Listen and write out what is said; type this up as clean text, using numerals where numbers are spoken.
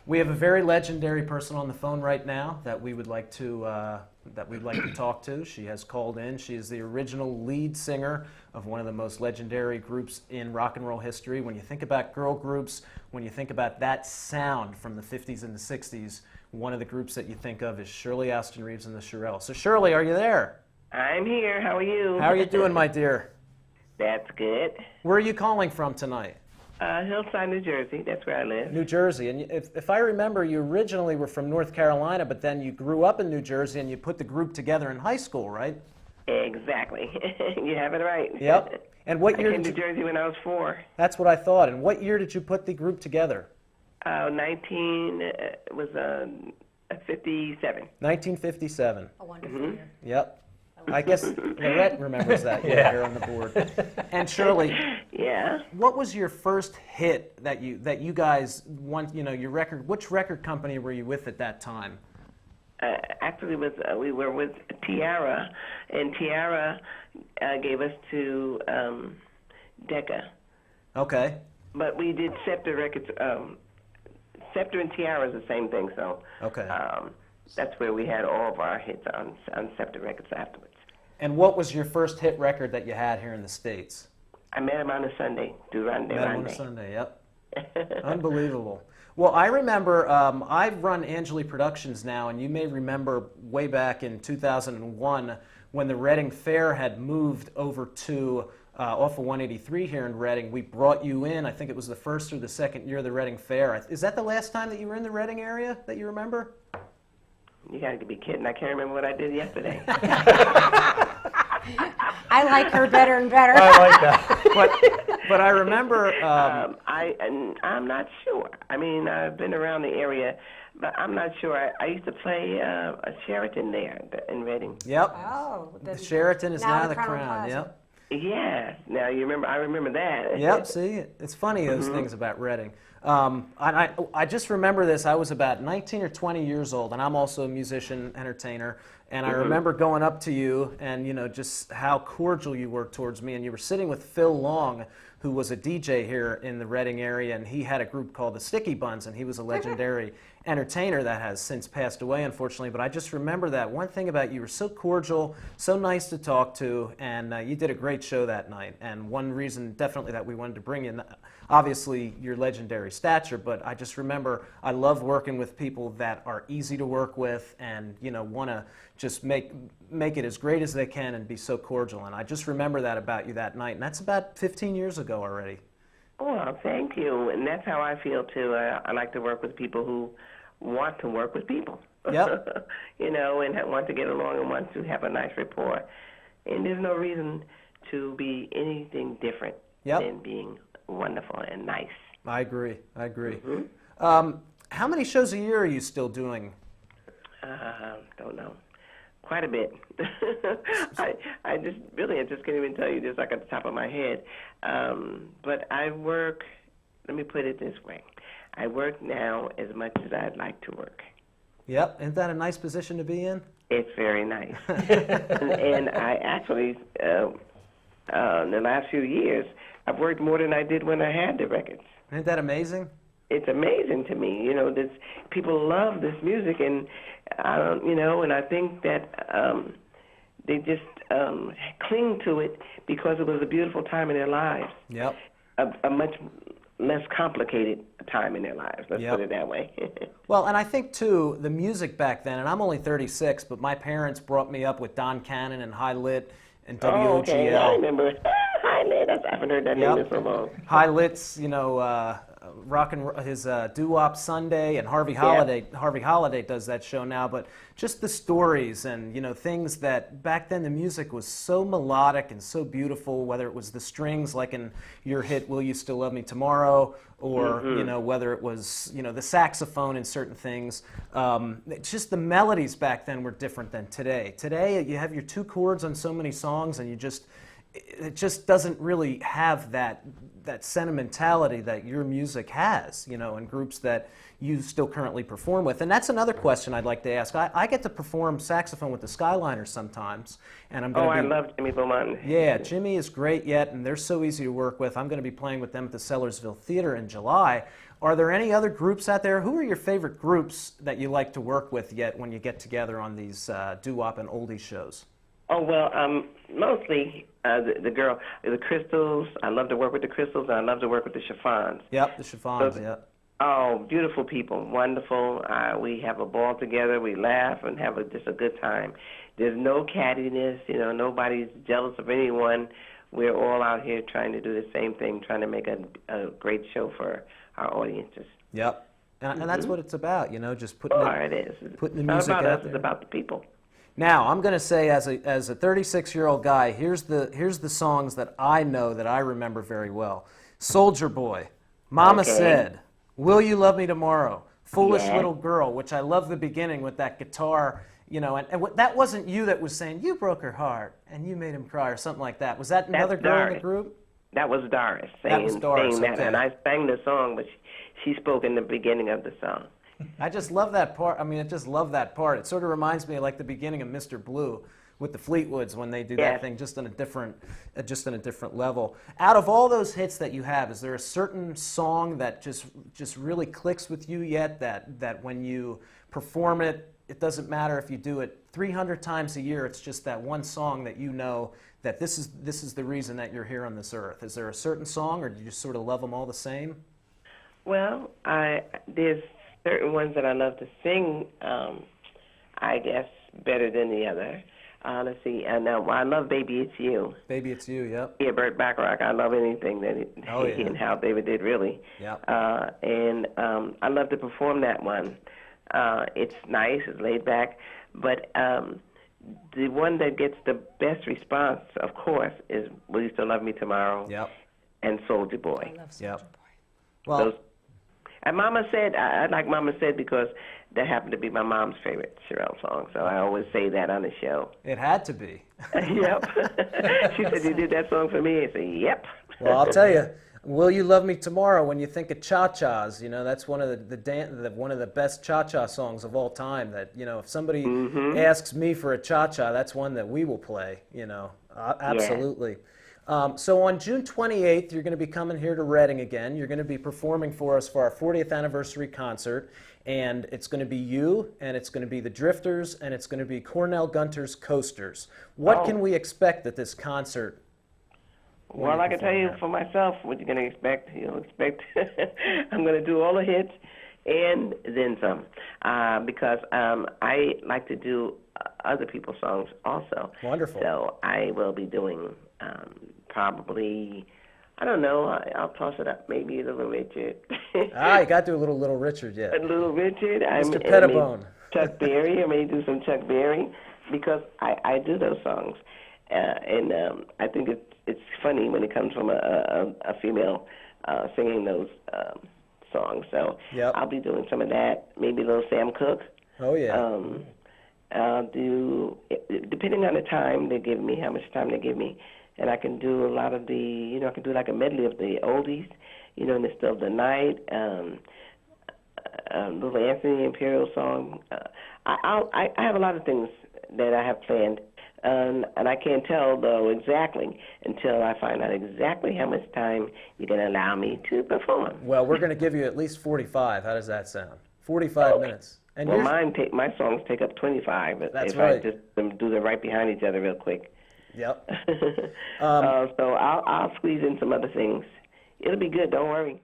We have a very legendary person on the phone right now that we'd like to talk to. She has called in. She is the original lead singer of one of the most legendary groups in rock and roll history. When you think about girl groups, when you think about that sound from the 50s and the 60s, one of the groups that you think of is Shirley Alston Reeves and the Shirelles. So Shirley, are you there? I'm here. How are you? How are you doing, my dear? That's good. Where are you calling from tonight? Hillside, New Jersey. That's where I live. New Jersey. And if I remember, you originally were from North Carolina, but then you grew up in New Jersey and you put the group together in high school, right? Exactly. You have it right. Yep. And what year I came to New Jersey when I was 4. That's what I thought. And what year did you put the group together? 57. 1957. A wonderful year. Yep. I guess Lorette remembers that here on the board. And Shirley, Yeah. what was your first hit that you guys want? You know, your record. Which record company were you with at that time? Actually, we were with Tiara, and Tiara gave us to Decca. Okay. But we did Scepter Records. Scepter and Tiara is the same thing, so Okay. that's where we had all of our hits on Scepter Records afterwards. And what was your first hit record that you had here in the States? I met him on a Sunday. Met him on a Sunday. Yep. Unbelievable. Well, I remember I've run Angeli Productions now, and you may remember way back in 2001 when the Reading Fair had moved over to off of 183 here in Reading. We brought you in. I think it was the first or the second year of the Reading Fair. Is that the last time that you were in the Reading area that you remember? You got to be kidding. I can't remember what I did yesterday. I like her better and better. I like that. But I remember... I'm not sure. I mean, I've been around the area, but I'm not sure. I used to play a Sheraton there in Reading. Yep. Oh. The Sheraton is now the Crown. Plaza. Yep. Yes. Now you remember. I remember that. Yep. See, it's funny those things about Reading. I just remember this. I was about 19 or 20 years old, and I'm also a musician, entertainer. And I remember going up to you, and just how cordial you were towards me. And you were sitting with Phil Long, who was a DJ here in the Reading area, and he had a group called the Sticky Buns, and he was a legendary entertainer that has since passed away, unfortunately. But I just remember that one thing about you were so cordial, so nice to talk to, and you did a great show that night. And one reason definitely that we wanted to bring in, obviously your legendary stature, but I just remember I love working with people that are easy to work with and want to just make it as great as they can and be so cordial. And I just remember that about you that night, and that's about 15 years ago already. Well, thank you, and that's how I feel too. I like to work with people who want to work with people. Yep. And want to get along and want to have a nice rapport. And there's no reason to be anything different than being wonderful and nice. I agree. How many shows a year are you still doing? Don't know. Quite a bit. I just can't even tell you just like at the top of my head. But I work, let me put it this way. I work now as much as I'd like to work. Yep. Isn't that a nice position to be in? It's very nice. and I actually, in the last few years, I've worked more than I did when I had the records. Isn't that amazing? It's amazing to me. People love this music, and and I think that they just cling to it because it was a beautiful time in their lives. Yep. A much less complicated time in their lives. Let's put it that way. Well, and I think too, the music back then, and I'm only 36, but my parents brought me up with Don Cannon and High Lit and WOGL. Oh, okay. I remember. High Lit. I haven't heard that name in so long. High Lit's, his Doo-Wop Sunday, and Harvey Holiday. Harvey Holiday does that show now, but just the stories and things that back then the music was so melodic and so beautiful. Whether it was the strings, like in your hit "Will You Still Love Me Tomorrow," or whether it was the saxophone in certain things. Just the melodies back then were different than today. Today you have your 2 chords on so many songs, and it just doesn't really have that sentimentality that your music has, and groups that you still currently perform with. And that's another question I'd like to ask. I get to perform saxophone with the Skyliners sometimes, and I'm going to I love Jimmy Beaumont. Yeah, Jimmy is great and they're so easy to work with. I'm going to be playing with them at the Sellersville Theater in July. Are there any other groups out there? Who are your favorite groups that you like to work with yet when you get together on these doo-wop and oldie shows? Oh, well, mostly the Crystals. I love to work with the Crystals, and I love to work with the Chiffons. Yep, the Chiffons, So, yep. oh, beautiful people, wonderful. We have a ball together. We laugh and have just a good time. There's no cattiness. You know, nobody's jealous of anyone. We're all out here trying to do the same thing, trying to make a great show for our audiences. Yep. And that's what it's about, you know, just putting It is. putting the It's music not about out us. there. It's about the people. Now, I'm going to say, as a 36-year-old guy, here's the songs that I know that I remember very well. Soldier Boy, Mama Okay. Said, Will You Love Me Tomorrow, Foolish Yeah. Little Girl, which I love the beginning with that guitar, you know, and that wasn't you that was saying, you broke her heart and you made him cry or something like that. Was that another girl in the group? That was Doris That was Doris, saying that, okay. and I sang the song, but she spoke in the beginning of the song. I just love that part. I mean, I just love that part. It sort of reminds me of like the beginning of Mr. Blue with the Fleetwoods when they do that Yes. thing just on a different level. Out of all those hits that you have, is there a certain song that just really clicks with you yet? That when you perform it, it doesn't matter if you do it 300 times a year. It's just that one song that you know that this is the reason that you're here on this earth. Is there a certain song, or do you just sort of love them all the same? Well, there's certain ones that I love to sing, I guess, better than the other. Let's see. Now, I love Baby It's You. Baby, It's You, yep. Yeah, Burt Bacharach. I love anything that he and Hal David did, really. Yep. And I love to perform that one. It's nice, it's laid back. But the one that gets the best response, of course, is Will You Still Love Me Tomorrow? Yep. And Soldier Boy. I love Soldier Yep. Boy. Well, Those, and Mama Said, I like Mama Said because that happened to be my mom's favorite Shirley song, so I always say that on the show. it had to be. Yep. She said, you did that song for me? I said, yep. Well, I'll tell you, Will You Love Me Tomorrow, when you think of cha-chas, you know, that's one of one of the best cha-cha songs of all time. That, you know, if somebody asks me for a cha-cha, that's one that we will play, you know, absolutely. So on June 28th, you're going to be coming here to Reading again. You're going to be performing for us for our 40th anniversary concert, and it's going to be you, and it's going to be the Drifters, and it's going to be Cornell Gunter's Coasters. What can we expect at this concert? Well, I can tell you for myself what you're going to expect. You'll expect I'm going to do all the hits and then some, because I like to do other people's songs also. Wonderful. So I will be doing probably, I don't know, I'll toss it up, maybe a Little Richard. You got to do a Little Richard yet. A Little Richard. Mr. Pettibone. Chuck Berry. I may do some Chuck Berry because I do those songs. And I think it's funny when it comes from a female singing those songs. So Yep. I'll be doing some of that, maybe a little Sam Cooke. Oh, yeah. I'll do, depending on the time they give me, how much time they give me, and I can do a lot of the, you know, I can do like a medley of the oldies, you know, in the Still of the Night, Little Anthony Imperial song. I have a lot of things that I have planned, and I can't tell, though, exactly until I find out exactly how much time you're going to allow me to perform. Well, we're going to give you at least 45. How does that sound? 45 minutes. And Well, yours- my songs take up 25 That's if right. I just do them right behind each other real quick. Yep. So I'll squeeze in some other things. It'll be good, don't worry.